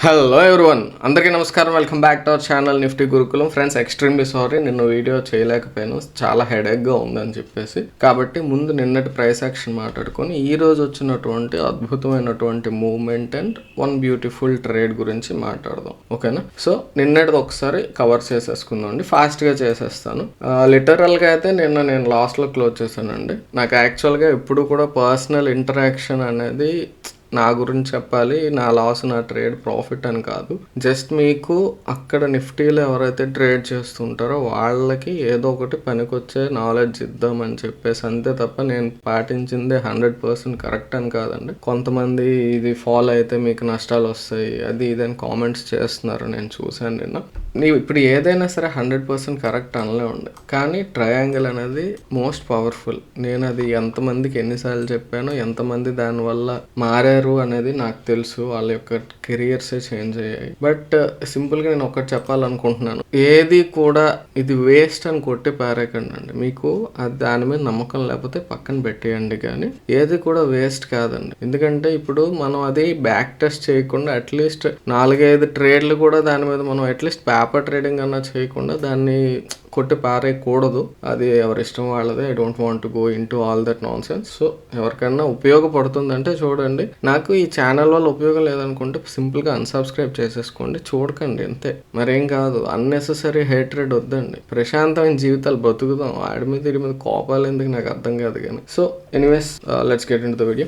Hello everyone, అందరికీ నమస్కారం. Welcome back to our channel Nifty Gurukulam. Friends, extremely sorry నిన్న video చేయలేకపోయాను, చాలా హెడేక్గా ఉందని చెప్పేసి. కాబట్టి ముందు నిన్నటి ప్రైస్ యాక్షన్ మాట్లాడుకొని ఈ రోజు వచ్చినటువంటి అద్భుతమైనటువంటి movement and one beautiful trade గురించి మాట్లాడదాం, ఓకేనా? సో నిన్నటిది ఒకసారి కవర్ చేసేసుకుందాం అండి, ఫాస్ట్గా చేసేస్తాను. లిటరల్గా అయితే నేను లాస్ట్లో క్లోజ్ చేశానండి. నాకు యాక్చువల్గా ఎప్పుడు కూడా పర్సనల్ ఇంటరాక్షన్ అనేది నా గురించి చెప్పాలి, నా లాస్ నా ట్రేడ్ ప్రాఫిట్ అని కాదు. జస్ట్ మీకు అక్కడ నిఫ్టీలో ఎవరైతే ట్రేడ్ చేస్తుంటారో వాళ్ళకి ఏదో ఒకటి పనికొచ్చే నాలెడ్జ్ ఇద్దామని చెప్పేసి అంతే తప్ప నేను పాటించిందే 100% కరెక్ట్ అని కాదండి. కొంతమంది ఇది ఫాలో అయితే మీకు నష్టాలు వస్తాయి అది ఇదని కామెంట్స్ చేస్తున్నారు, నేను చూశాను నిన్న. నీవు ఇప్పుడు ఏదైనా సరే 100% కరెక్ట్ అనలేండి, కానీ ట్రయాంగిల్ అనేది మోస్ట్ పవర్ఫుల్. నేను అది ఎంతమందికి ఎన్నిసార్లు చెప్పానో, ఎంతమంది దానివల్ల మారారు అనేది నాకు తెలుసు, వాళ్ళ యొక్క కెరియర్సే చేంజ్ అయ్యాయి. బట్ సింపుల్గా నేను ఒకటి చెప్పాలనుకుంటున్నాను, ఏది కూడా ఇది వేస్ట్ అని కొట్టి పారేకండి అండి. మీకు అది దాని మీద నమ్మకం లేకపోతే పక్కన పెట్టేయండి, కానీ ఏది కూడా వేస్ట్ కాదండి. ఎందుకంటే ఇప్పుడు మనం అది బ్యాక్ టెస్ట్ చేయకుండా అట్లీస్ట్ 4-5 ట్రేడ్లు కూడా దాని మీద మనం అట్లీస్ట్ పేపర్ ట్రేడింగ్ అన్నా చేయకుండా దాన్ని కొట్టి పారేయకూడదు. అది ఎవరి ఇష్టం వాళ్ళదే. I don't want to go in to all that non sense. So ఎవరికైనా ఉపయోగపడుతుందంటే చూడండి. నాకు ఈ ఛానల్ వల్ల ఉపయోగం లేదనుకుంటే సింపుల్గా అన్సబ్స్క్రైబ్ చేసేసుకోండి, చూడకండి, అంతే. మరేం కాదు, అన్నెసెసరీ హేట్రెడ్ వద్దండి. ప్రశాంతమైన జీవితాలు బతుకుదాం. వాడి మీద వీడి మీద కోపాలు ఎందుకు నాకు అర్థం కాదు కానీ. So anyways, let's get in to the video.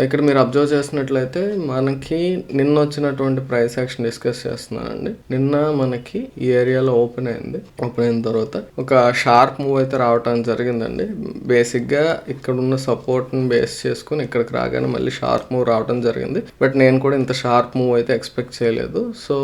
ఇక్కడ మీరు అబ్జర్వ్ చేసినట్లయితే మనకి నిన్న వచ్చినటువంటి ప్రైస్ యాక్షన్ డిస్కస్ చేస్తున్నానండి. నిన్న మనకి ఈ ఏరియాలో ఓపెన్ అయిన తర్వాత ఒక షార్ప్ మూవ్ అయితే రావటం జరిగిందండి. బేసిక్గా ఇక్కడ ఉన్న సపోర్ట్ని బేస్ చేసుకుని ఇక్కడికి రాగానే మళ్ళీ షార్ప్ మూవ్ రావడం జరిగింది. బట్ నేను కూడా ఇంత షార్ప్ మూవ్ అయితే ఎక్స్పెక్ట్ చేయలేదు. సో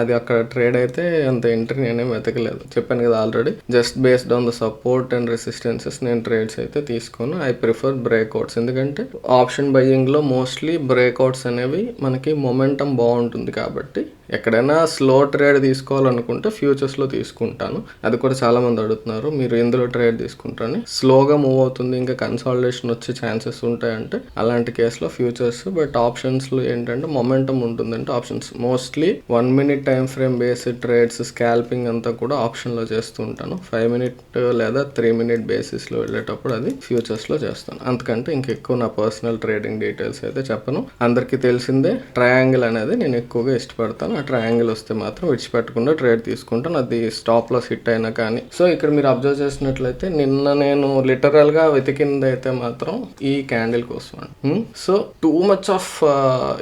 అది అక్కడ ట్రేడ్ అయితే అంత ఎంట్రీ నేనేం వెతకలేదు, చెప్పాను కదా already. Just based on the support and resistances నేను ట్రేడ్స్ అయితే తీసుకోను. ఐ ప్రిఫర్ బ్రేక్అవుట్స్, ఎందుకంటే ఆప్షన్ బయ్యింగ్లో మోస్ట్లీ బ్రేక్అవుట్స్ అనేవి మనకి మొమెంటం బాగుంటుంది. కాబట్టి ఎక్కడైనా స్లో ట్రేడ్ తీసుకోవాలనుకుంటే ఫ్యూచర్స్లో తీసుకుంటాను. అది కూడా చాలా మంది అడుగుతున్నారు, మీరు ఎందులో ట్రేడ్ తీసుకుంటారని. స్లోగా మూవ్ అవుతుంది, ఇంకా కన్సాలిడేషన్ వచ్చే ఛాన్సెస్ ఉంటాయంటే అలాంటి కేసులో ఫ్యూచర్స్. బట్ ఆప్షన్స్లో ఏంటంటే మొమెంటం ఉంటుందంటే options mostly 1 minute time frame based trades, scalping అంతా కూడా ఆప్షన్లో చేస్తూ ఉంటాను. 5 minute లేదా 3 minute బేసిస్లో వెళ్ళేటప్పుడు అది ఫ్యూచర్స్లో చేస్తాను. అంతకంటే ఇంకెక్కువ నా పర్సనల్ ట్రేడింగ్ డీటెయిల్స్ అయితే చెప్పను. అందరికీ తెలిసిందే, ట్రయాంగిల్ అనేది నేను ఎక్కువగా ఇష్టపడతాను. ట్రయాంగిల్ వస్తే మాత్రం విడిచిపెట్టకుండా ట్రేడ్ తీసుకుంటాను, అది స్టాప్ లాస్ హిట్ అయినా కానీ. సో ఇక్కడ మీరు అబ్జర్వ్ చేసినట్లయితే నిన్న నేను లిటరల్ గా వెతికింది అయితే మాత్రం ఈ క్యాండిల్ కోసం అండి. సో టూ మచ్ ఆఫ్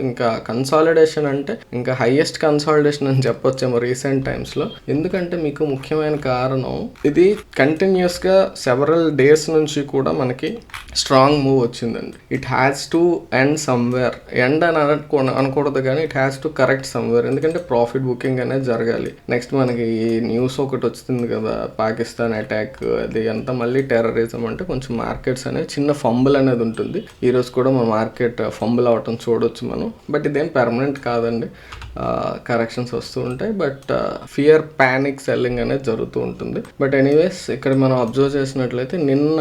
ఇంకా కన్సాలిడేషన్ అంటే ఇంకా హైయెస్ట్ కన్సాలిడేషన్ అని చెప్పొచ్చేమో రీసెంట్ టైమ్స్ లో. ఎందుకంటే మీకు ముఖ్యమైన కారణం, ఇది కంటిన్యూస్ గా సెవరల్ డేస్ నుంచి కూడా మనకి స్ట్రాంగ్ మూవ్ వచ్చిందండి. It has to end somewhere. End అని అనకూడదు కానీ it has to correct somewhere. ఎందుకంటే ప్రాఫిట్ బుకింగ్ అనేది జరగాలి. నెక్స్ట్ మనకి ఈ న్యూస్ ఒకటి వచ్చింది కదా, పాకిస్తాన్ అటాక్, అది అంతా మళ్ళీ టెర్రరిజం. అంటే కొంచెం మార్కెట్స్ అనేది చిన్న ఫంబుల్ అనేది ఉంటుంది. ఈరోజు కూడా మన మార్కెట్ ఫంబుల్ అవటం చూడొచ్చు మనం. బట్ ఇదేం పర్మనెంట్ కాదండి, కరెక్షన్స్ వస్తూ ఉంటాయి. బట్ ఫియర్, ప్యానిక్ సెల్లింగ్ అనేది జరుగుతూ ఉంటుంది. బట్ ఎనీవేస్, ఇక్కడ మనం అబ్జర్వ్ చేసినట్లయితే నిన్న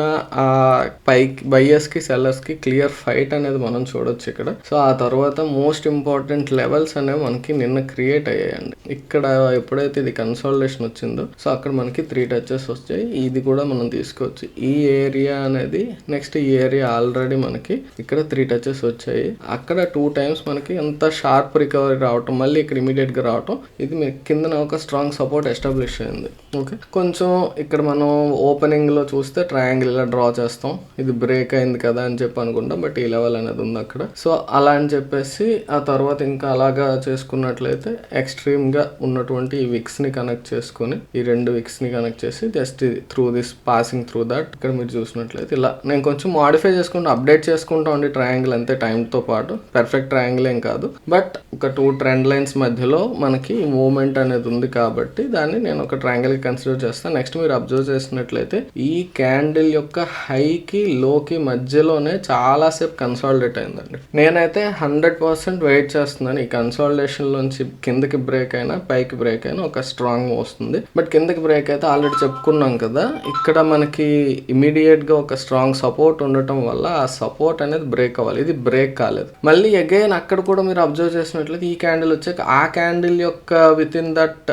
పైకి బయ్యర్స్కి సెల్లర్స్కి క్లియర్ ఫైట్ అనేది మనం చూడొచ్చు ఇక్కడ. సో ఆ తర్వాత మోస్ట్ ఇంపార్టెంట్ లెవెల్స్ అనేవి మనకి నిన్న క్రియేట్ అయ్యాయండి. ఇక్కడ ఎప్పుడైతే ఇది కన్సాలిడేషన్ వచ్చిందో, సో అక్కడ మనకి 3 touches వచ్చాయి. ఇది కూడా మనం తీసుకోవచ్చు. ఈ ఏరియా అనేది నెక్స్ట్ ఈ ఏరియా ఆల్రెడీ మనకి ఇక్కడ 3 touches వచ్చాయి. అక్కడ 2 times మనకి ఎంత షార్ప్ రికవరీ రావటం, మళ్ళీ ఇక్కడ ఇమీడియట్ గా రావటం, ఇది కింద ఒక స్ట్రాంగ్ సపోర్ట్ ఎస్టాబ్లిష్ అయింది. ఓకే, కొంచెం ఇక్కడ మనం ఓపెనింగ్ లో చూస్తే ట్రయాంగిల్ ఇలా డ్రా చేస్తాం, ఇది బ్రేక్ అయింది కదా అని చెప్పి అనుకుంటాం. బట్ ఈ లెవెల్ అనేది ఉంది అక్కడ. సో అలా అని చెప్పేసి ఆ తర్వాత ఇంకా అలాగా చేసుకున్నట్లయితే ఎక్స్ట్రీమ్ గా ఉన్నటువంటి ఈ విక్స్ ని కనెక్ట్ చేసుకుని, ఈ 2 విక్స్ ని కనెక్ట్ చేసి just through this passing through that, ఇక్కడ మీరు చూసినట్లయితే ఇలా నేను కొంచెం మాడిఫై చేసుకుంటూ అప్డేట్ చేసుకుంటా ఉండి ట్రయాంగిల్ అంతే, టైం తో పాటు. పర్ఫెక్ట్ ట్రయాంగిల్ ఏం కాదు, బట్ ఒక 2 ట్రెండ్ లైన్స్ మధ్యలో మనకి మూవ్మెంట్ అనేది ఉంది కాబట్టి దాన్ని నేను ఒక ట్రయాంగిల్ కి కన్సిడర్ చేస్తాను. నెక్స్ట్ మీరు అబ్జర్వ్ చేసినట్లయితే ఈ క్యాండిల్ యొక్క హైకి లోకి మధ్యలోనే చాలా సేపు కన్సాలిడేట్ అయిందండి. నేనైతే 100% వెయిట్ చేస్తున్నాను, ఈ కన్సాలిడేషన్ లోంచి కిందకి బ్రేక్ అయినా పైకి బ్రేక్ అయినా ఒక స్ట్రాంగ్ వస్తుంది. బట్ కిందకి బ్రేక్ అయితే ఆల్రెడీ చెప్పుకున్నాం కదా, ఇక్కడ మనకి ఇమీడియట్గా ఒక స్ట్రాంగ్ సపోర్ట్ ఉండటం వల్ల ఆ సపోర్ట్ అనేది బ్రేక్ అవ్వాలి. ఇది బ్రేక్ కాలేదు. మళ్ళీ అగైన్ అక్కడ కూడా మీరు అబ్జర్వ్ చేసినట్లయితే ఈ క్యాండిల్ వచ్చాక ఆ క్యాండిల్ యొక్క with in that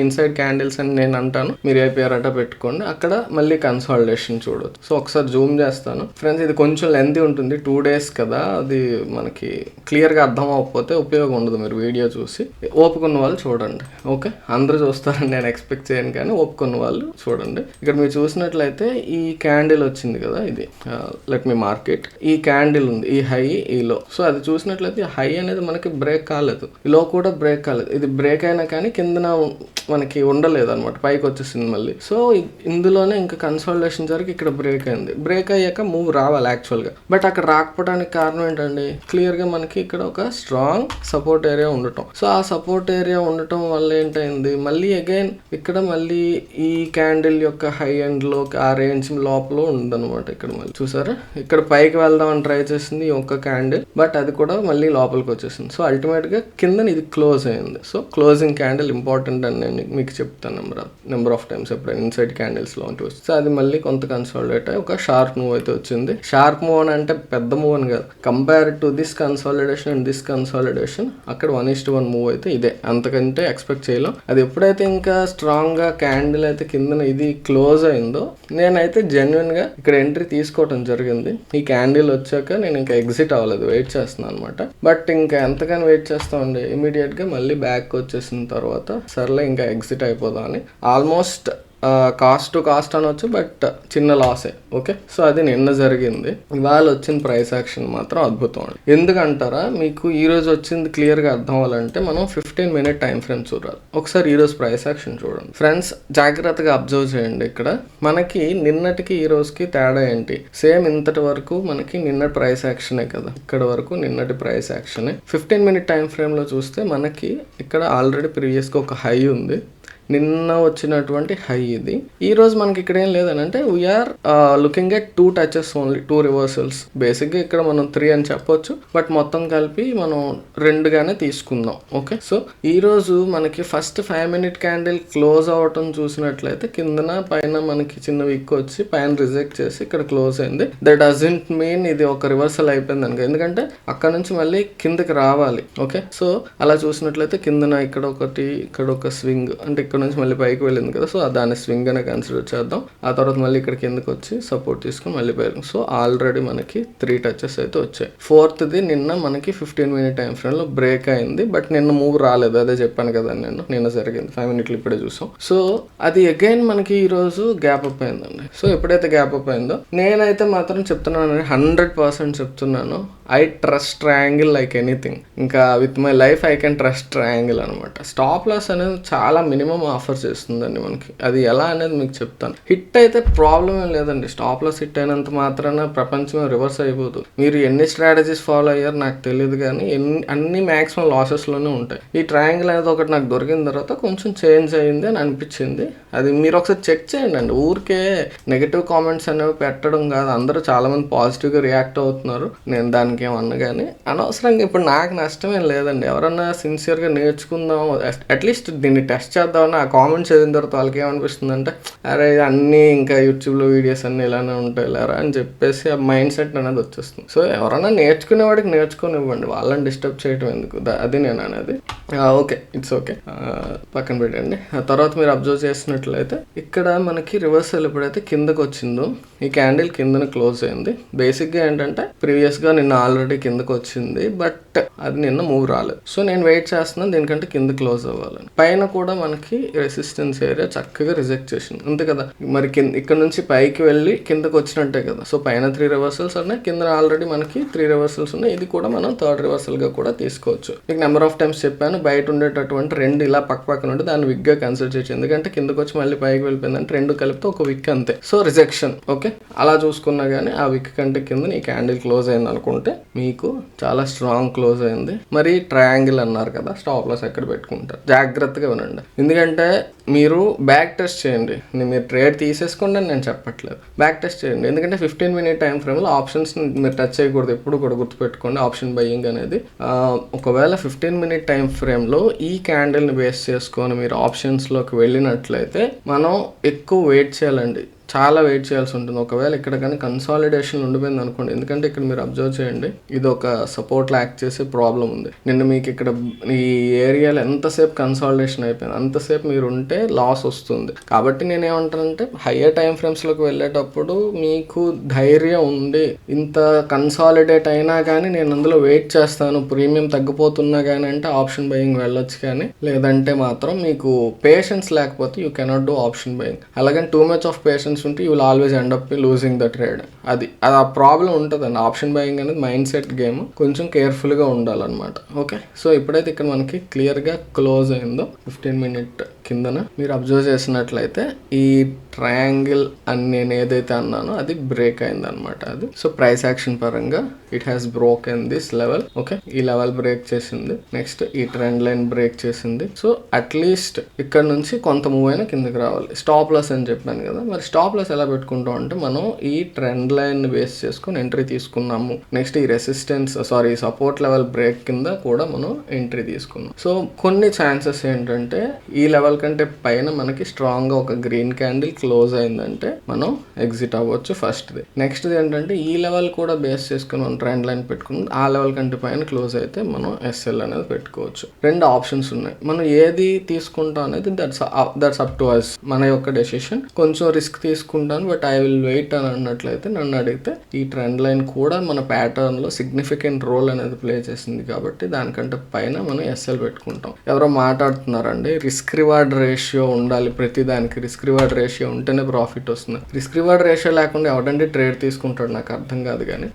inside candles అని నేను అంటాను, మీరు ఏపీఆర్ అట్ట పెట్టుకోండి, అక్కడ మళ్ళీ కన్సాలిడేషన్ చూడొచ్చు. సో ఒకసారి జూమ్ చేస్తాను ఫ్రెండ్స్. ఇది కొంచెం లెంతీ ఉంటుంది, 2 days కదా, అది మనకి క్లియర్గా అర్థం అవ్వకపోతే ఉపయోగం ఉండదు. మీరు వీడియో చూసి ఓపుకున్న వాళ్ళు చూడండి. ఓకే, అందరూ చూస్తారని నేను ఎక్స్పెక్ట్ చేయను, కానీ ఓపుకున్న వాళ్ళు చూడండి. ఇక్కడ మీరు చూసినట్లయితే ఈ క్యాండిల్ వచ్చింది కదా, ఇది లెట్ మీ మార్కెట్, ఈ క్యాండిల్ ఉంది, ఈ హై ఈ లో. సో అది చూసినట్లయితే హై అనేది మనకి బ్రేక్ కాలేదు, ఈ లో కూడా బ్రేక్ కాలేదు. ఇది బ్రేక్ అయినా కానీ కిందన మనకి ఉండలేదు అనమాట, పైకి వచ్చేసింది మళ్ళీ. సో ఇందులోనే ఇంకా కన్సాలిడేషన్ జరిగి ఇక్కడ బ్రేక్ అయింది. బ్రేక్ అయ్యాక మూవ్ రావాలి యాక్చువల్గా, బట్ అక్కడ రాకపోవడానికి కారణం ఏంటండి, క్లియర్గా మనకి ఇక్కడ ఒక స్ట్రాంగ్ సపోర్ట్ ఏరియా ఉండటం. సో ఆ సపోర్ట్ ఏరియా ఉండటం వల్ల ఏంటైంది, మళ్ళీ అగైన్ ఇక్కడ మళ్ళీ ఈ క్యాండిల్ యొక్క హై ఎండ్ లో ఆ రేంజ్ లోపల ఉందన్నమాట. ఇక్కడ మళ్ళీ చూసారా, ఇక్కడ పైకి వెళ్దామని ట్రై చేసింది ఈ ఒక్క క్యాండిల్, బట్ అది కూడా మళ్ళీ లోపలికి వచ్చేసింది. సో అల్టిమేట్ గా కింద ఇది క్లోజ్ అయింది. సో క్లోజింగ్ క్యాండిల్ ఇంపార్టెంట్ అని నేను మీకు చెప్తాను నెంబర్ ఆఫ్ టైమ్స్ ఎప్పుడైనా ఇన్సైడ్ క్యాండిల్స్ లో ఉంటుంది. సో అది మళ్ళీ కొంత కన్సాలిడేట్ అయ్యి ఒక షార్ప్ మూవ్ అయితే వచ్చింది. షార్ప్ మూవ్ అని అంటే పెద్ద మూవ్ అని కాదు, compare to this consolidation and this consolidation అక్కడ 1:1 మూవ్ అయితే ఇదే, అంతకంటే ఎక్స్పెక్ట్ చేయలేం. అది ఎప్పుడైతే ఇంకా స్ట్రాంగ్ గా క్యాండిల్ అయితే కింద ఇది క్లోజ్ అయిందో, నేనైతే జెన్యున్ గా ఇక్కడ ఎంట్రీ తీసుకోవడం జరిగింది. ఈ క్యాండిల్ వచ్చాక నేను ఇంకా ఎగ్జిట్ అవ్వలేదు, వెయిట్ చేస్తున్నాను అనమాట. బట్ ఇంకా ఎంతగానో వెయిట్ చేస్తామండి, ఇమీడియట్ గా మళ్ళీ బ్యాక్ వచ్చేసిన తర్వాత సర్లే ఇంకా ఎగ్జిట్ అయిపోదాం అని ఆల్మోస్ట్ కాస్ట్ టు కాస్ట్ అనొచ్చు, బట్ చిన్న లాసే. ఓకే, సో అది నిన్న జరిగింది. ఇవాళ వచ్చిన ప్రైస్ యాక్షన్ మాత్రం అద్భుతం అండి. ఎందుకంటారా, మీకు ఈ రోజు వచ్చింది క్లియర్గా అర్థం అవ్వాలంటే మనం 15 minute టైం ఫ్రేమ్ చూడాలి. ఒకసారి ఈ రోజు ప్రైస్ యాక్షన్ చూడండి ఫ్రెండ్స్, జాగ్రత్తగా అబ్జర్వ్ చేయండి. ఇక్కడ మనకి నిన్నటికి ఈ రోజుకి తేడా ఏంటి, సేమ్ ఇంతటి వరకు మనకి నిన్న ప్రైస్ యాక్షనే కదా, ఇక్కడ వరకు నిన్నటి ప్రైస్ యాక్షనే. 15 minute టైం ఫ్రేమ్ లో చూస్తే మనకి ఇక్కడ ఆల్రెడీ ప్రీవియస్గా ఒక హై ఉంది, నిన్న వచ్చినటువంటి హై ఇది. ఈ రోజు మనకి ఇక్కడ ఏం లేదని అంటే we are looking at 2 touches only, 2 reversals. బేసిక్గా ఇక్కడ మనం 3 అని చెప్పొచ్చు, బట్ మొత్తం కలిపి మనం 2గానే తీసుకుందాం. ఓకే, సో ఈ రోజు మనకి ఫస్ట్ 5 minute క్యాండిల్ క్లోజ్ అవటం చూసినట్లయితే కిందన పైన మనకి చిన్న విక్ వచ్చి పైన రిజెక్ట్ చేసి ఇక్కడ క్లోజ్ అయింది. దట్ డజంట్ మీన్ ఇది ఒక రివర్సల్ అయిపోయింది అనుకో, ఎందుకంటే అక్కడ నుంచి మళ్ళీ కిందకి రావాలి. ఓకే, సో అలా చూసినట్లయితే కిందన ఇక్కడ ఒకటి, ఇక్కడ ఒక స్వింగ్, అంటే ఇక్కడ నుంచి మళ్ళీ పైకి వెళ్ళింది కదా, సో దాన్ని స్వింగ్ అనే కన్సిడర్ చేద్దాం. ఆ తర్వాత మళ్ళీ ఇక్కడ కిందకి వచ్చి సపోర్ట్ తీసుకుని మళ్ళీ పైకి. సో ఆల్రెడీ మనకి 3 touches అయితే వచ్చాయి. 4th నిన్న మనకి 15 minute టైం ఫ్రేమ్ లో బ్రేక్ అయింది, బట్ నిన్న మూవ్ రాలేదు. అదే చెప్పాను కదా నేను, నిన్న జరిగింది 5 minutes ఇప్పుడే చూసాం. సో అది అగైన్ మనకి ఈ రోజు గ్యాప్ అప్ అయిందండి. సో ఎప్పుడైతే గ్యాప్ అప్ అయిందో, నేనైతే మాత్రం చెప్తున్నాను, 100% చెప్తున్నాను, I trust triangle like anything. ఇంకా with my life I can trust triangle అనమాట. స్టాప్ లాస్ అనేది చాలా మినిమం ఆఫర్ చేస్తుందండి మనకి. అది ఎలా అనేది మీకు చెప్తాను. హిట్ అయితే ప్రాబ్లం ఏం లేదండి, స్టాప్ లాస్ హిట్ అయినంత మాత్రాన ప్రపంచం రివర్స్ అయిపోదు. మీరు ఎన్ని స్ట్రాటజీస్ ఫాలో అయ్యారు నాకు తెలియదు, కానీ అన్ని మ్యాక్సిమం లాసెస్లోనే ఉంటాయి. ఈ ట్రయాంగిల్ అనేది ఒకటి నాకు దొరికిన తర్వాత కొంచెం చేంజ్ అయ్యింది అని అనిపించింది. అది మీరు ఒకసారి చెక్ చేయండి అండి. ఊరికే నెగిటివ్ కామెంట్స్ అనేవి పెట్టడం కాదు, అందరూ చాలా మంది పాజిటివ్గా రియాక్ట్ అవుతున్నారు. నేను దానికి ఏమన్నా కానీ అనవసరంగా ఇప్పుడు నాకు నష్టమేం లేదండి. ఎవరన్నా సిన్సియర్గా నేర్చుకుందాం, అట్లీస్ట్ దీన్ని టెస్ట్ చేద్దామని ఆ కామెంట్స్ చదివిన తర్వాత వాళ్ళకి ఏమనిపిస్తుంది అంటే, అరే అన్నీ ఇంకా యూట్యూబ్లో వీడియోస్ అన్నీ ఇలానే ఉంటాయి లేరా అని చెప్పేసి ఆ మైండ్ సెట్ అనేది వచ్చేస్తుంది. సో ఎవరైనా నేర్చుకునేవాడికి నేర్చుకునివ్వండి, వాళ్ళని డిస్టర్బ్ చేయడం ఎందుకు, అది నేను అనేది. ఓకే, ఇట్స్ ఓకే, పక్కన పెట్టండి. ఆ తర్వాత మీరు అబ్జర్వ్ చేసినట్లయితే ఇక్కడ మనకి రివర్సల్ ఎప్పుడైతే కిందకు వచ్చిందో, ఈ క్యాండిల్ కిందన క్లోజ్ అయింది. బేసిక్గా ఏంటంటే ప్రీవియస్గా నిన్న ఆల్రెడీ కిందకు వచ్చింది, బట్ అది నిన్న మూవ్ రాలేదు. సో నేను వెయిట్ చేస్తున్నాను దీనికంటే కింద క్లోజ్ అవ్వాలని. పైన కూడా మనకి రెసిస్టెన్స్ ఏరియా చక్కగా రిజెక్ట్ చేసింది, అంతే కదా. మరి ఇక్కడ నుంచి పైకి వెళ్ళి కిందకు వచ్చినట్టే కదా. సో పైన 3 reversals ఉన్నాయి, కింద ఆల్రెడీ మనకి 3 reversals ఉన్నాయి. ఇది కూడా మనం 3rd reversal గా కూడా తీసుకోవచ్చు. మీకు నెంబర్ ఆఫ్ టైమ్స్ చెప్పాను, బయట ఉండేటటువంటి 2 ఇలా పక్కన ఉంటే దాన్ని విగ్గా కన్సిడర్ చేయొచ్చు, ఎందుకంటే కిందకు వచ్చి మళ్ళీ పైకి వెళ్ళిపోయిందంటే 2 కలిపితే ఒక విక్ అంతే. So rejection. ఓకే, అలా చూసుకున్నా కానీ ఆ విక్ కంటే కింద ఈ క్యాండిల్ క్లోజ్ అయింది అనుకుంటే మీకు చాలా స్ట్రాంగ్ క్లోజ్ అయింది. మరి ట్రయాంగిల్ అన్నారు కదా, స్టాప్ లాస్ ఎక్కడ పెట్టుకుంటారు, జాగ్రత్తగా వినండి. ఎందుకంటే మీరు బ్యాక్ టెస్ట్ చేయండి. మీరు ట్రేడ్ తీసేసుకోండి అని నేను చెప్పట్లేదు, బ్యాక్ టెస్ట్ చేయండి. ఎందుకంటే 15 minute టైం ఫ్రేమ్లో ఆప్షన్స్ మీరు టచ్ చేయకూడదు, ఎప్పుడు కూడా గుర్తుపెట్టుకోండి. ఆప్షన్ బయ్యింగ్ అనేది ఒకవేళ 15 minute టైం ఫ్రేమ్లో ఈ క్యాండిల్ని బేస్ చేసుకొని మీరు ఆప్షన్స్లోకి వెళ్ళినట్లయితే మనం ఎక్కువ వెయిట్ చేయాలండి, చాలా వెయిట్ చేయాల్సి ఉంటుంది. ఒకవేళ ఇక్కడ కానీ కన్సాలిడేషన్ ఉండిపోయింది అనుకోండి, ఎందుకంటే ఇక్కడ మీరు అబ్జర్వ్ చేయండి, ఇది ఒక సపోర్ట్లో యాక్ట్ చేసే ప్రాబ్లం ఉంది. నిన్న మీకు ఇక్కడ ఈ ఏరియాలో ఎంతసేపు కన్సాలిడేషన్ అయిపోయింది, అంతసేపు మీరు ఉంటే లాస్ వస్తుంది. కాబట్టి నేనేమంటానంటే హయ్యర్ టైం ఫ్రేమ్స్లోకి వెళ్ళేటప్పుడు మీకు ధైర్యం ఉంది, ఇంత కన్సాలిడేట్ అయినా కానీ నేను అందులో వెయిట్ చేస్తాను, ప్రీమియం తగ్గిపోతున్నా కానీ అంటే ఆప్షన్ బయింగ్ వెళ్ళొచ్చు. కానీ లేదంటే మాత్రం మీకు పేషెన్స్ లేకపోతే you cannot do option buying. అలాగని టూ మచ్ ఆఫ్ పేషెన్స్ ఉంటే you will always end up losing the trade. అది ఆ ప్రాబ్లం ఉంటుందండి. ఆప్షన్ బయింగ్ అనేది మైండ్ సెట్ గేమ్, కొంచెం కేర్ఫుల్గా ఉండాలన్నమాట. ఓకే, సో ఇప్పుడైతే ఇక్కడ మనకి క్లియర్గా క్లోజ్ అయిందో 15 minute కిందన మీరు అబ్జర్వ్ చేసినట్లయితే ఈ ట్రయాంగిల్ అని నేను ఏదైతే అన్నానో అది బ్రేక్ అయిందనమాట. అది సో ప్రైస్ యాక్షన్ పరంగా it has broken this level. Okay, ఈ లెవెల్ బ్రేక్ చేసింది, నెక్స్ట్ ఈ ట్రెండ్ లైన్ బ్రేక్ చేసింది. సో అట్లీస్ట్ ఇక్కడ నుంచి కొంత మూవ్ అయినా కిందకి రావాలి. స్టాప్ లాస్ అని చెప్పాను కదా, మరి స్టాప్ లాస్ ఎలా పెట్టుకుంటాం అంటే మనం ఈ ట్రెండ్ లైన్ బేస్ చేసుకొని ఎంట్రీ తీసుకున్నాము, నెక్స్ట్ ఈ రెసిస్టెన్స్ సపోర్ట్ లెవెల్ బ్రేక్ కింద కూడా మనం ఎంట్రీ తీసుకున్నాం. సో కొన్ని ఛాన్సెస్ ఏంటంటే ఈ లెవెల్ కంటే పైన మనకి స్ట్రాంగ్ గా ఒక గ్రీన్ క్యాండిల్ క్లోజ్ అయిందంటే మనం ఎగ్జిట్ అవ్వచ్చు ఫస్ట్ది. నెక్స్ట్ది ఏంటంటే ఈ లెవెల్ కూడా బేస్ చేసుకుని మనం ట్రెండ్ లైన్ పెట్టుకుని ఆ లెవెల్ కంటే పైన క్లోజ్ అయితే మనం ఎస్ఎల్ అనేది పెట్టుకోవచ్చు. రెండు ఆప్షన్స్ ఉన్నాయి, మనం ఏది తీసుకుంటాం అనేది దట్స్ అప్ టు అస్, మన యొక్క డెసిషన్. కొంచెం రిస్క్ తీసుకుంటాను బట్ ఐ విల్ వెయిట్ అని అన్నట్లయితే నన్ను అడిగితే ఈ ట్రెండ్ లైన్ కూడా మన ప్యాటర్న్ లో సిగ్నిఫికెంట్ రోల్ అనేది ప్లే చేసింది కాబట్టి దానికంటే పైన మనం ఎస్ఎల్ పెట్టుకుంటాం. ఎవరో మాట్లాడుతున్నారండి రిస్క్ రివార్డ్ రేషియో ఉండాలి ప్రతిదానికి, రిస్క్ రివార్డ్ రేషియో ఉంటేనే ప్రాఫిట్ వస్తుంది. రిస్క్ రివార్డ్ రేషియో లేకుండా ఎవడంటే ట్రేడ్ తీసుకుంటాడు నాకు అర్థం కాదు. కానీ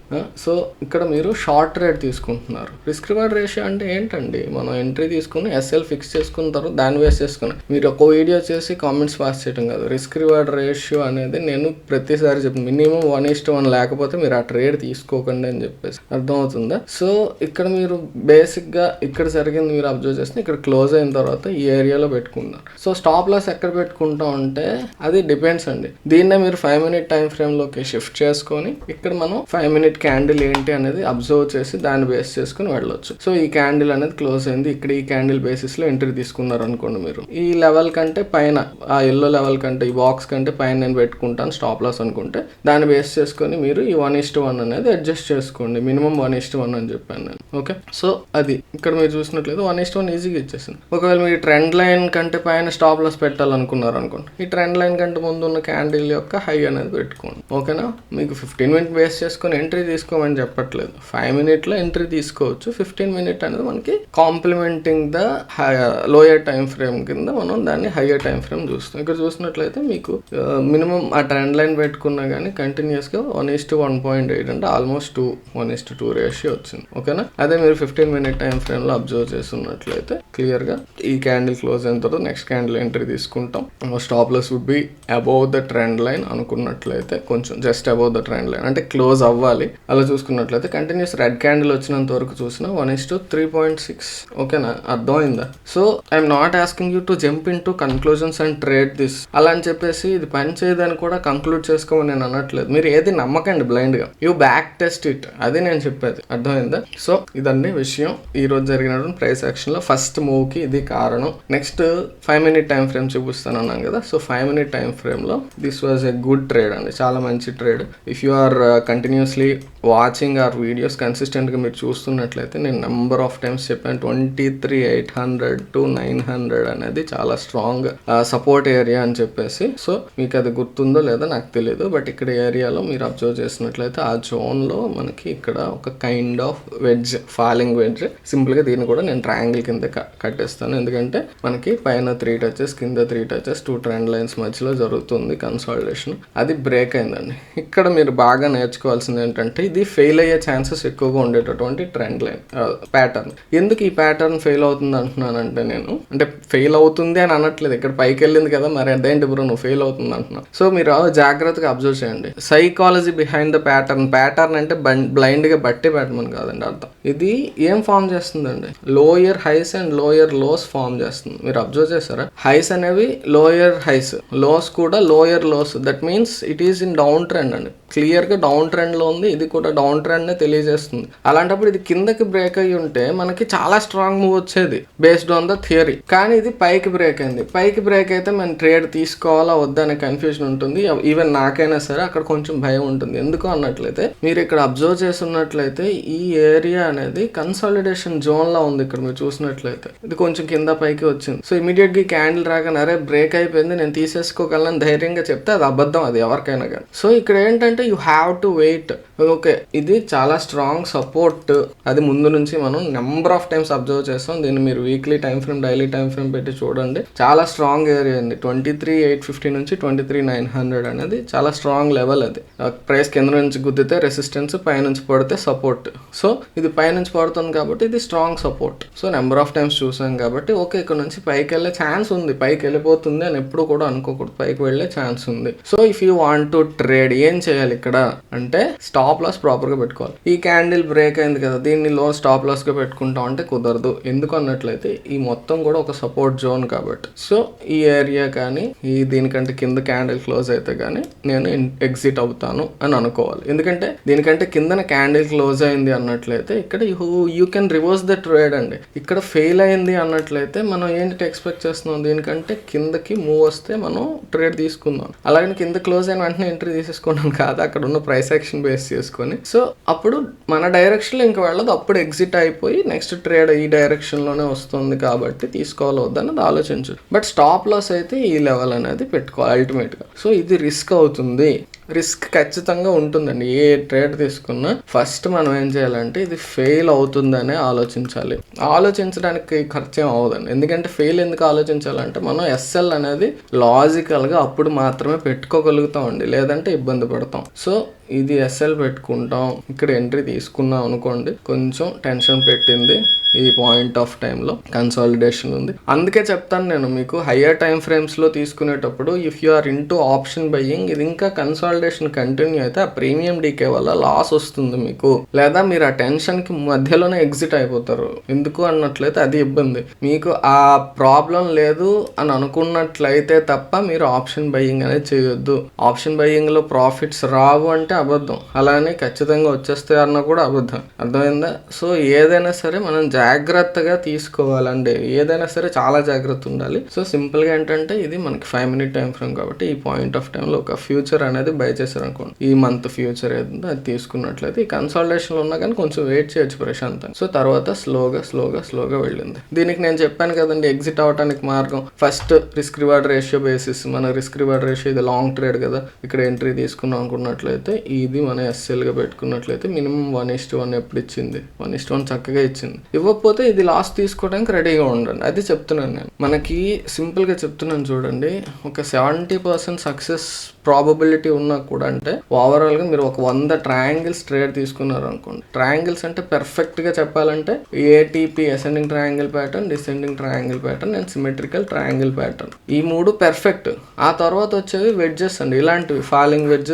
సో ఇక్కడ మీరు షార్ట్ ట్రేడ్ తీసుకుంటున్నారు. రిస్క్ రివార్డ్ రేషియో అంటే ఏంటండి, మనం ఎంట్రీ తీసుకుని ఎస్ఎల్ ఫిక్స్ చేసుకున్న తర్వాత దాన్ని వేస్ట్ చేసుకుని మీరు ఒక వీడియో చేసి కామెంట్స్ పాస్ చేయడం కాదు. రిస్క్ రివార్డ్ రేషియో అనేది నేను ప్రతిసారి చెప్తాను, మినిమం 1:1 లేకపోతే మీరు ఆ ట్రేడ్ తీసుకోకండి అని చెప్పేసి, అర్థమవుతుందా? సో ఇక్కడ మీరు బేసిక్గా ఇక్కడ జరిగింది మీరు అబ్జర్వ్ చేస్తే ఇక్కడ క్లోజ్ అయిన తర్వాత ఈ ఏరియాలో పెట్టుకున్నారు. సో స్టాప్ లాస్ ఎక్కడ పెట్టుకుంటాం అంటే అది డిపెండ్స్ అండి. దీన్నే మీరు 5 minute టైం ఫ్రేమ్ లోకి షిఫ్ట్ చేసుకొని ఇక్కడ మనం 5 minute క్యాండిల్ ఏంటి అనేది అబ్జర్వ్ చేసి దాన్ని బేస్ చేసుకుని వెళ్ళొచ్చు. సో ఈ క్యాండిల్ అనేది క్లోజ్ అయింది, ఇక్కడ ఈ క్యాండిల్ బేసిస్ లో ఎంట్రీ తీసుకున్నారు అనుకోండి, మీరు ఈ లెవెల్ కంటే పైన ఆ ఎల్లో లెవెల్ కంటే ఈ బాక్స్ కంటే పైన నేను పెట్టుకుంటాను స్టాప్ లాస్ అనుకుంటే దాన్ని బేస్ చేసుకొని మీరు ఈ 1:1 అనేది అడ్జస్ట్ చేసుకోండి. మినిమం 1:1 అని చెప్పాను నేను. ఓకే, సో అది ఇక్కడ మీరు చూసినట్లయితే 1:1 ఈజీగా ఇచ్చేసింది. ఒకవేళ మీరు ట్రెండ్ లైన్ కంటే పైన స్టాప్ లాస్ పెట్టాలనుకున్నారు అనుకోండి, ఈ ట్రెండ్ లైన్ కంటే ముందు ఉన్న క్యాండిల్ యొక్క హై అనేది పెట్టుకోండి. ఓకేనా, మీకు 15 minute బేస్ చేసుకొని ఎంట్రీ తీసుకోమని చెప్పట్లేదు, 5 minute లో ఎంట్రీ తీసుకోవచ్చు. 15 minute అనేది మనకి complementing the lower time frame కింద మనం దాన్ని హయ్యర్ టైం ఫ్రేమ్ చూస్తాం. ఇక్కడ చూసినట్లయితే మీకు మినిమం ఆ ట్రెండ్ లైన్ పెట్టుకున్నా కానీ కంటిన్యూస్గా 1:1.8 అంటే ఆల్మోస్ట్ 1:2 రేషియో వచ్చింది. ఓకేనా, అదే మీరు 15 minute టైం ఫ్రేమ్ లో అబ్జర్వ్ చేస్తున్నట్లయితే క్లియర్ గా ఈ క్యాండిల్ క్లోజ్ అయిన తర్వాత నెక్స్ట్ క్యాండిల్ ఎంట్రీ తీసుకుంటాం. Stop loss would be above the trend line అనుకున్నట్లయితే, కొంచెం just above the trend line అంటే క్లోజ్ అవ్వాలి. అలా చూసుకున్నట్లయితే కంటిన్యూస్ రెడ్ క్యాండిల్ వచ్చినంత వరకు చూసినా 1:3.6. ఓకేనా, అర్థమైందా? So I'm not asking you to jump in to conclusions and trade this అలా అని చెప్పేసి ఇది పని చేయదని కూడా కంక్లూడ్ చేసుకోమని నేను అనట్లేదు. మీరు ఏది నమ్మకండి బ్లైండ్ గా, యూ బ్యాక్ టెస్ట్ ఇట్, అది నేను చెప్పేది, అర్థమైందా? సో ఇదన్నీ విషయం ఈ రోజు జరిగినటువంటి ప్రైస్ యాక్షన్ లో ఫస్ట్ మూవ్ కి ఇది కారణం. నెక్స్ట్ 5 minute టైం ఫ్రేమ్ చూపిస్తాను అన్నాను కదా, సో 5 minute టైం ఫ్రేమ్ లో this was a good trade అండి, చాలా మంచి trade. If you are continuously watching our videos consistent గా మీరు చూస్తున్నట్లయితే నేను నెంబర్ ఆఫ్ టైమ్స్ చెప్పాను 23,800 to 900 అనేది చాలా స్ట్రాంగ్ సపోర్ట్ ఏరియా అని చెప్పేసి. సో మీకు అది గుర్తుందో లేదో నాకు తెలియదు, బట్ ఇక్కడ ఏరియాలో మీరు అబ్జర్వ్ చేసినట్లయితే ఆ జోన్ లో మనకి ఇక్కడ ఒక kind of wedge, falling wedge, simple గా దీన్ని కూడా నేను ట్రయాంగిల్ కింద కట్టేస్తాను. ఎందుకంటే మనకి పైన 3 touches కింద 3 touches 2 ట్రెండ్ లైన్స్ మధ్యలో జరుగుతుంది కన్సాలిడేషన్, అది బ్రేక్ అయిందండి. ఇక్కడ మీరు బాగా నేర్చుకోవాల్సింది ఏంటంటే ఇది ఫెయిల్ అయ్యే ఛాన్సెస్ ఎక్కువగా ఉండేటటువంటి ట్రెండ్ లైన్ ప్యాటర్న్. ఎందుకు ఈ ప్యాటర్న్ ఫెయిల్ అవుతుంది అంటున్నానంటే నేను అంటే ఫెయిల్ అవుతుంది అని అనట్లేదు, ఇక్కడ పైకి వెళ్ళింది కదా మరి అదేంటి బ్రో నువ్వు ఫెయిల్ అవుతుంది అంటున్నావు. సో మీరు జాగ్రత్తగా అబ్జర్వ్ చేయండి సైకాలజీ బిహైండ్ ద ప్యాటర్న్ అంటే బ్లైండ్ గా బట్టి పెట్టమని కాదండి అర్థం. ఇది ఏం ఫామ్ చేస్తుందండి, lower highs and lower lows form చేస్తుంది. మీరు అబ్జర్వ్ చేస్తారా, హైస్ అనేవి లోయర్ హైస్, లోస్ కూడా lower lows. That means it is in down trend అండి, క్లియర్ గా డౌన్ ట్రెండ్ లో ఉంది. ఇది కూడా డౌన్ ట్రెండ్ నే తెలియజేస్తుంది. అలాంటప్పుడు ఇది కిందకి బ్రేక్ అయ్యి ఉంటే మనకి చాలా స్ట్రాంగ్ మూవ్ వచ్చేది బేస్డ్ ఆన్ ద థియరీ. కానీ ఇది పైకి బ్రేక్ అయింది. పైకి బ్రేక్ అయితే మనం ట్రేడ్ తీసుకోవాలా వద్దా అనే కన్ఫ్యూజన్ ఉంటుంది. ఈవెన్ నాకైనా సరే అక్కడ కొంచెం భయం ఉంటుంది. ఎందుకు అన్నట్లయితే మీరు ఇక్కడ అబ్జర్వ్ చేస్తున్నట్లయితే ఈ ఏరియా అనేది కన్సాలిడేషన్ జోన్ లా ఉంది. ఇక్కడ మీరు చూసినట్లయితే ఇది కొంచెం కింద పైకి వచ్చింది. సో ఇమీడియట్ గా క్యాండిల్ రాగానే అరే బ్రేక్ అయిపోయింది నేను తీసేసుకోగలను ధైర్యంగా చెప్తే అది అబద్ధం, అది ఎవరికైనా కానీ. సో ఇక్కడ ఏంటంటే you have to wait. Okay ఇది చాలా స్ట్రాంగ్ సపోర్ట్, అది ముందు నుంచి మనం నెంబర్ ఆఫ్ టైమ్స్ అబ్జర్వ్ చేస్తాం. దీన్ని మీరు weekly time frame daily time frame పెట్టి చూడండి, చాలా స్ట్రాంగ్ ఏరియా ఉంది. 23,850 నుంచి 23,900 అనేది చాలా స్ట్రాంగ్ లెవెల్. అది ప్రైస్ కింద నుంచి గుద్దితే రెసిస్టెన్స్, పైనుంచి పడితే సపోర్ట్. సో ఇది పైనుంచి పడుతుంది కాబట్టి ఇది strong support. So number of times చూసాం కాబట్టి ఓకే ఇక్కడ నుంచి పైకి వెళ్ళే ఛాన్స్ ఉంది, పైకి వెళ్ళిపోతుంది అని ఎప్పుడు కూడా అనుకోకూడదు, పైకి వెళ్ళే ఛాన్స్ ఉంది. So if you want to trade ఏం చేయాలి ఇక్కడ అంటే స్టాప్ లాస్ ప్రాపర్ గా పెట్టుకోవాలి. ఈ క్యాండిల్ బ్రేక్ అయింది కదా దీన్ని లో స్టాప్ లాస్ గా పెట్టుకుంటాం అంటే కుదరదు. ఎందుకు అన్నట్లయితే ఈ మొత్తం కూడా ఒక సపోర్ట్ జోన్ కాబట్టి. సో ఈ ఏరియా కానీ ఈ దీనికంటే కింద క్యాండిల్ క్లోజ్ అయితే కానీ నేను ఎగ్జిట్ అవుతాను అని అనుకోవాలి. ఎందుకంటే దీనికంటే కిందన క్యాండిల్ క్లోజ్ అయింది అన్నట్లయితే ఇక్కడ you can reverse the trade అండి. ఇక్కడ ఫెయిల్ అయింది అన్నట్లయితే మనం ఏంటి ఎక్స్పెక్ట్ చేస్తున్నాం, దీనికంటే కిందకి మూవ్ వస్తే మనం ట్రేడ్ తీసుకుందాం. అలాగే కింద క్లోజ్ అయిన వెంటనే ఎంట్రీ తీసేసుకున్నాం కాదు, అక్కడ ఉన్న ప్రైస్ యాక్షన్ బేస్ చేసుకొని. సో అప్పుడు మన డైరెక్షన్ లో ఇంకా వెళ్ళదు, అప్పుడు ఎగ్జిట్ అయిపోయి నెక్స్ట్ ట్రేడ్ ఈ డైరెక్షన్ లోనే వస్తుంది కాబట్టి తీసుకోవాలి వద్దన్నది ఆలోచించు. బట్ స్టాప్ లాస్ అయితే ఈ లెవెల్ అనేది పెట్టుకోవాలి అల్టిమేట్ గా. సో ఇది రిస్క్ అవుతుంది, రిస్క్ ఖచ్చితంగా ఉంటుందండి. ఏ ట్రేడ్ తీసుకున్నా ఫస్ట్ మనం ఏం చేయాలంటే ఇది ఫెయిల్ అవుతుందనే ఆలోచించాలి. ఆలోచించడానికి ఖర్చు అవ్వదండి. ఎందుకంటే ఫెయిల్ ఎందుకు ఆలోచించాలంటే మనం ఎస్ఎల్ అనేది లాజికల్ గా అప్పుడు మాత్రమే పెట్టుకోగలుగుతాం అండి, లేదంటే ఇబ్బంది పడతాం. సో ఇది ఎస్ఎల్ పెట్టుకుంటాం, ఇక్కడ ఎంట్రీ తీసుకున్నాం అనుకోండి కొంచెం టెన్షన్ పెట్టింది ఈ పాయింట్ ఆఫ్ టైంలో, కన్సాలిడేషన్ ఉంది. అందుకే చెప్తాను నేను మీకు హయ్యర్ టైం ఫ్రేమ్స్ లో తీసుకునేటప్పుడు if you are into option buying ఇది ఇంకా కన్సాలిడేషన్ కంటిన్యూ అయితే ఆ ప్రీమియం డీకే వల్ల లాస్ వస్తుంది మీకు, లేదా మీరు ఆ టెన్షన్ కి మధ్యలోనే ఎగ్జిట్ అయిపోతారు. ఎందుకు అన్నట్లయితే అది ఇబ్బంది. మీకు ఆ ప్రాబ్లం లేదు అని అనుకున్నట్లయితే తప్ప మీరు ఆప్షన్ బయ్యింగ్ అనేది చేయొద్దు. ఆప్షన్ బయ్యింగ్ లో ప్రాఫిట్స్ రావు అంటే అబద్ధం, అలానే ఖచ్చితంగా వచ్చేస్తాయి అన్నా కూడా అబద్ధం. అర్థమైందా? సో ఏదైనా సరే మనం జాగ్రత్తగా తీసుకోవాలండి, ఏదైనా సరే చాలా జాగ్రత్త ఉండాలి. సో సింపుల్ గా ఏంటంటే ఇది మనకి 5 minute టైం ఫ్రేమ్ కాబట్టి ఈ పాయింట్ ఆఫ్ టైంలో ఒక ఫ్యూచర్ అనేది బై చేశారు అనుకోండి, ఈ మంత్ ఫ్యూచర్ ఏదో అది తీసుకున్నట్లయితే ఈ కన్సాలిడేషన్ లో ఉన్నా కానీ కొంచెం వెయిట్ చేయొచ్చు ప్రశాంతంగా. సో తర్వాత స్లోగా వెళ్ళింది. దీనికి నేను చెప్పాను కదండి ఎగ్జిట్ అవడానికి మార్గం first risk reward ratio basis. మన రిస్క్ రివార్డ్ రేషియో ఇది లాంగ్ ట్రేడ్ కదా, ఇక్కడ ఎంట్రీ తీసుకున్నాం అనుకున్నట్లయితే ఇది మన ఎస్ఎల్ గా పెట్టుకున్నట్లయితే మినిమం 1:1 ఎప్పుడు ఇచ్చింది, 1:1 చక్కగా ఇచ్చింది. ఇవ్వకపోతే ఇది లాస్ తీసుకోవడానికి రెడీగా ఉండండి, అది చెప్తున్నాను నేను. మనకి సింపుల్ గా చెప్తున్నాను చూడండి, ఒక 70% సక్సెస్ ప్రాబబిలిటీ ఉన్నా కూడా అంటే ఓవరాల్ గా మీరు ఒక 100 ట్రయాంగిల్స్ ట్రేడ్ తీసుకున్నారు అనుకోండి. ట్రయాంగిల్స్ అంటే పర్ఫెక్ట్ గా చెప్పాలంటే ATP ascending triangle pattern, descending triangle pattern and symmetrical triangle pattern, ఈ 3 పర్ఫెక్ట్. ఆ తర్వాత వచ్చేవి వెడ్జెస్ అండి, ఇలాంటివి falling wedge,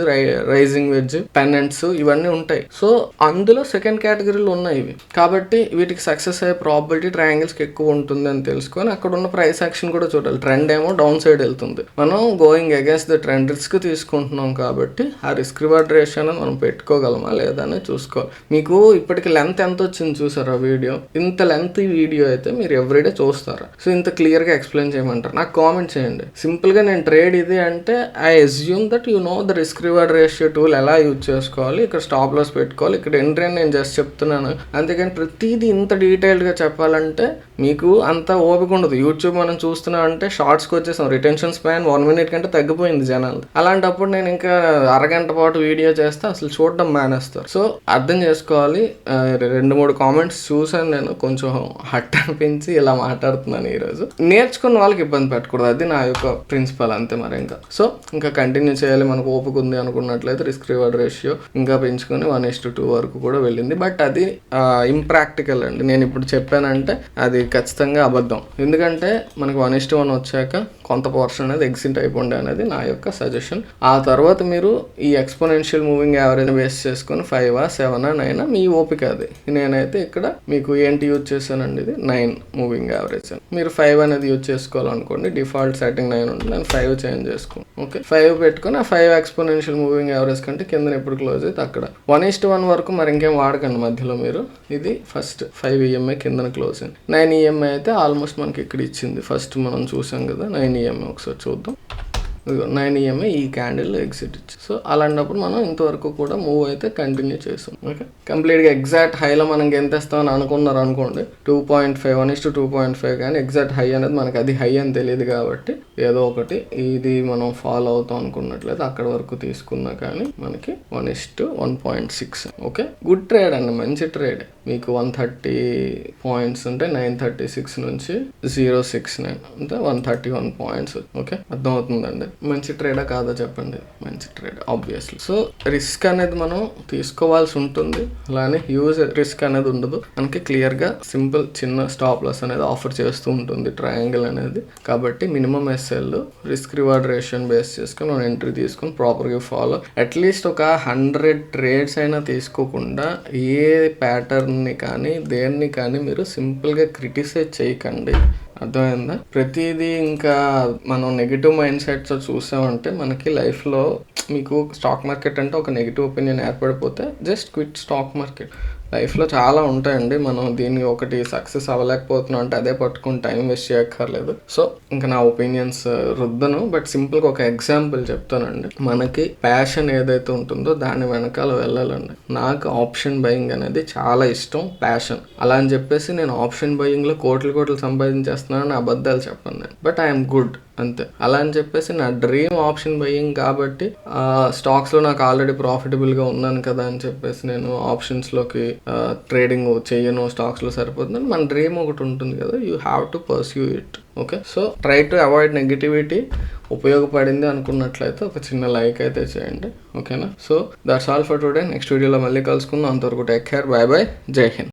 rising wedge, pennants ఇవన్నీ ఉంటాయి. సో అందులో సెకండ్ కేటగిరీలో ఉన్నాయి ఇవి. కాబట్టి వీటికి సక్సెస్ అయ్యే ప్రాబిలిటీ ట్రయాంగిల్స్ కి ఎక్కువ ఉంటుంది అని తెలుసుకొని అక్కడ ఉన్న ప్రైస్ యాక్షన్ కూడా చూడాలి. ట్రెండ్ ఏమో డౌన్ సైడ్ వెళ్తుంది, మనం going against the trend risk తీసుకుంటున్నాం కాబట్టి ఆ రిస్క్ రివార్డ్ రేషియో అనేది మనం పెట్టుకోగలమా లేదా అనేది చూసుకోవాలి. మీకు ఇప్పటికి లెంత్ ఎంత వచ్చింది చూసారా వీడియో, ఇంత లెంత్ వీడియో అయితే మీరు ఎవ్రీడే చూస్తారా? సో ఇంత క్లియర్ గా ఎక్స్ప్లెయిన్ చేయమంటారు, నాకు కామెంట్ చేయండి. సింపుల్ గా నేను ట్రేడ్ ఇది అంటే I assume that you know the risk reward ratio tool ఎలా యూజ్ చేసుకోవాలి, ఇక్కడ స్టాప్ లాస్ పెట్టుకోవాలి, ఇక్కడ ఎంట్రీ అని నేను జస్ట్ చెప్తున్నాను. అంతేకాని ప్రతిదీ ఇంత డీటెయిల్డ్ గా చెప్పాలంటే మీకు అంత ఓపిక ఉండదు. యూట్యూబ్ మనం చూస్తున్నాం అంటే షార్ట్స్కి వచ్చేసాం, రిటెన్షన్ స్పాన్ 1 minute కంటే తగ్గిపోయింది జనాలు. అలాంటప్పుడు నేను ఇంకా అరగంట పాటు వీడియో చేస్తే అసలు చూడడం మానేస్తారు. సో అర్థం చేసుకోవాలి. 2-3 కామెంట్స్ చూసాను నేను, కొంచెం హట్ అనిపించి ఇలా మాట్లాడుతున్నాను ఈరోజు. నేర్చుకున్న వాళ్ళకి ఇబ్బంది పెట్టకూడదు, అది నా యొక్క ప్రిన్సిపల్ అంతే. మరి ఇంకా కంటిన్యూ చేయాలి, మనకు ఓపిక ఉంది అనుకున్నట్లయితే రిస్క్ రివార్డ్ రేషియో ఇంకా పెంచుకొని 1:2 వరకు కూడా వెళ్ళింది. బట్ అది ఇంప్రాక్టికల్ అండి. నేను ఇప్పుడు చెప్పానంటే అది ఖచ్చితంగా అబద్ధం. ఎందుకంటే మనకు 1:1 వచ్చాక కొంత పోర్షన్ అనేది ఎగ్జిట్ అయిపోండి అనేది నా యొక్క సజెషన్. ఆ తర్వాత మీరు ఈ ఎక్స్పోనెన్షియల్ మూవింగ్ యావరేజ్ బేస్ చేసుకొని 5, 7, 9 మీ ఓపిక అది. నేనైతే ఇక్కడ మీకు ఏంటి యూజ్ చేశానండి, ఇది 9 మూవింగ్ యావరేజ్. మీరు 5 అనేది యూజ్ చేసుకోవాలనుకోండి, డిఫాల్ట్ సెట్టింగ్ 9 ఉంటుంది, నేను 5 చేంజ్ చేసుకోండి. ఓకే, 5 పెట్టుకొని ఆ 5 ఎక్స్పోనెన్షియల్ మూవింగ్ యావరేజ్ కంటే కింద ఎప్పుడు క్లోజ్ అయితే అక్కడ 1:1 వరకు మరి ఇంకేం వాడకండి మధ్యలో మీరు. ఇది ఫస్ట్ 5 EMA కింద క్లోజ్ అయింది. 9 EMA అయితే ఆల్మోస్ట్ మనకి ఇక్కడ ఇచ్చింది. ఫస్ట్ మనం చూసాం కదా 9 EMA, ఒకసారి చూద్దాం. 9 EMA ఈ క్యాండిల్ ఎగ్జిట్ ఇచ్చి. సో అలాంటప్పుడు మనం ఇంతవరకు కూడా మూవ్ అయితే కంటిన్యూ చేసాం. ఓకే, కంప్లీట్గా ఎగ్జాక్ట్ హైలో మనకి ఎంత ఇస్తామని అనుకున్నారు అనుకోండి, 2.5 1:2.5, కానీ ఎగ్జాక్ట్ హై అనేది మనకి అది హై అని తెలియదు కాబట్టి ఏదో ఒకటి ఇది మనం ఫాలో అవుతాం అనుకున్నట్లయితే అక్కడ వరకు తీసుకున్నా కానీ మనకి 1:1.6. ఓకే, గుడ్ ట్రేడ్ అండి, మంచి ట్రేడ్. మీకు 130 పాయింట్స్ ఉంటే 936 నుంచి 069 అంటే 131 పాయింట్స్. ఓకే, అర్థమవుతుందండి. మంచి ట్రేడా కాదా చెప్పండి, మంచి ట్రేడ్ ఆబ్వియస్లీ. సో రిస్క్ అనేది మనం తీసుకోవాల్సి ఉంటుంది, అలానే హ్యూజ్ రిస్క్ అనేది ఉండదు. మనకి క్లియర్గా సింపుల్ చిన్న స్టాప్ లాస్ అనేది ఆఫర్ చేస్తూ ఉంటుంది ట్రయాంగిల్ అనేది. కాబట్టి మినిమం SL రిస్క్ రివార్డ్ రేషియోని బేస్ చేసుకొని మనం ఎంట్రీ తీసుకొని ప్రాపర్గా ఫాలో, అట్లీస్ట్ ఒక 100 ట్రేడ్స్ అయినా తీసుకోకుండా ఏ ప్యాటర్న్ని కానీ దేన్ని కానీ మీరు సింపుల్గా క్రిటిసైజ్ చేయకండి. అర్థమైందా? ప్రతిదీ ఇంకా మనం నెగిటివ్ మైండ్ సెట్స్ చూసామంటే మనకి లైఫ్లో మీకు స్టాక్ మార్కెట్ అంటే ఒక నెగిటివ్ ఒపీనియన్ ఏర్పడిపోతే జస్ట్ క్విట్ స్టాక్ మార్కెట్. లైఫ్లో చాలా ఉంటాయండి, మనం దీన్ని ఒకటి సక్సెస్ అవ్వలేకపోతున్నాం అంటే అదే పట్టుకుని టైం వేస్ట్ చేయక్కర్లేదు. సో ఇంకా నా ఒపీనియన్స్ రుద్దను, బట్ సింపుల్గా ఒక ఎగ్జాంపుల్ చెప్తానండి. మనకి ప్యాషన్ ఏదైతే ఉంటుందో దాని వెనకాల వెళ్ళాలండి. నాకు ఆప్షన్ బయింగ్ అనేది చాలా ఇష్టం, ప్యాషన్. అలా అని చెప్పేసి నేను ఆప్షన్ బయింగ్లో కోట్లు సంపాదించేస్తున్నానని అబద్ధాలు చెప్పను నేను, బట్ ఐఎమ్ గుడ్ అంతే. అలా అని చెప్పేసి నా డ్రీమ్ ఆప్షన్ బయింగ్ కాబట్టి స్టాక్స్లో నాకు ఆల్రెడీ ప్రాఫిటబుల్గా ఉన్నాను కదా అని చెప్పేసి నేను ఆప్షన్స్లోకి ట్రేడింగ్ చేయను, స్టాక్స్లో సరిపోతుంది. మన డ్రీమ్ ఒకటి ఉంటుంది కదా, you have to pursue it. Okay, so try to avoid negativity. ఉపయోగపడింది అనుకున్నట్లయితే ఒక చిన్న లైక్ అయితే చేయండి. ఓకేనా? So that's all for today. Next వీడియోలో మళ్ళీ కలుసుకుందాం. అంతవరకు టేక్ కేర్, బై బై, జై హింద్.